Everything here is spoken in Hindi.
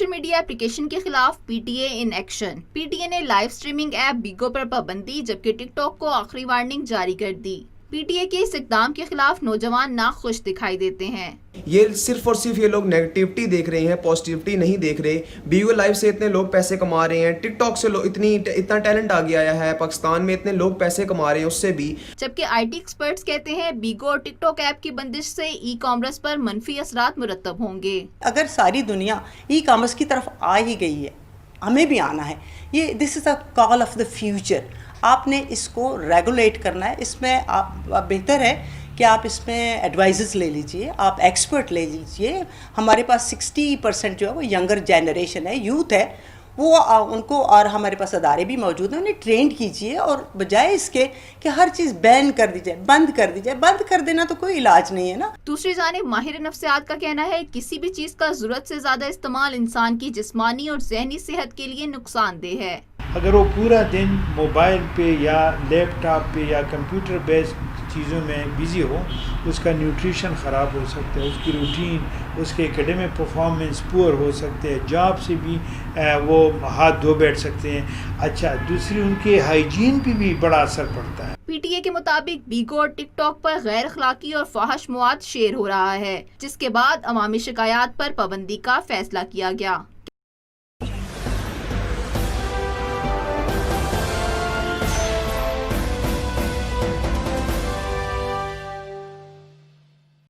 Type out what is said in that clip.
सोशल मीडिया एप्लीकेशन के खिलाफ पीटीए इन एक्शन। पीटीए ने लाइव स्ट्रीमिंग ऐप बिगो पर पाबंदी जबकि टिकटॉक को आखिरी वार्निंग जारी कर दी। पीटीए के इस इकदाम के खिलाफ नौजवान नाखुश दिखाई देते हैं। ये सिर्फ और सिर्फ ये लोग नेगेटिविटी देख रहे हैं, पॉजिटिविटी नहीं देख रहे। बिगो लाइव से इतने लोग पैसे कमा रहे हैं, टिकटॉक से इतना टैलेंट आ गया है, पाकिस्तान में इतने लोग पैसे कमा रहे हैं उससे भी। जबकि आईटी एक्सपर्ट्स कहते हैं बिगो और टिकटॉक ऐप की बंदिश से ई कॉमर्स पर मनफी असरात मुरतब होंगे। अगर सारी दुनिया ई कॉमर्स की तरफ आ ही गई है, हमें भी आना है। ये this is a call of the future. आपने इसको रेगुलेट करना है। इसमें आप बेहतर है कि आप इसमें एडवाइजेस ले लीजिए, आप एक्सपर्ट ले लीजिए। हमारे पास 60% जो है वो यंगर जनरेशन है, यूथ है, वो उनको, और हमारे पास अदारे भी मौजूद हैं, उन्हें ट्रेंड कीजिए। और बजाय इसके कि हर चीज़ बैन कर दी जाए, बंद कर दी जाए, बंद कर देना तो कोई इलाज नहीं है ना। दूसरी जानिब माहिर नफ्सियात का कहना है किसी भी चीज़ का ज़रूरत से ज़्यादा इस्तेमाल इंसान की जिस्मानी और जहनी सेहत के लिए नुकसानदेह है। अगर वो पूरा दिन मोबाइल पे या लैपटॉप पे या कंप्यूटर बेस्ड चीज़ों में बिज़ी हो, उसका न्यूट्रिशन ख़राब हो सकता है, उसकी रूटीन, उसके एकेडमिक परफॉर्मेंस पुअर हो सकते हैं, जॉब से भी वो हाथ धो बैठ सकते हैं। अच्छा, दूसरी उनके हाइजीन पे भी बड़ा असर पड़ता है। पीटीए के मुताबिक बिगो और टिकटॉक पर गैर अखलाकी और फाहिश मवाद शेयर हो रहा है, जिसके बाद अवामी शिकायत पर पाबंदी का फैसला किया गया।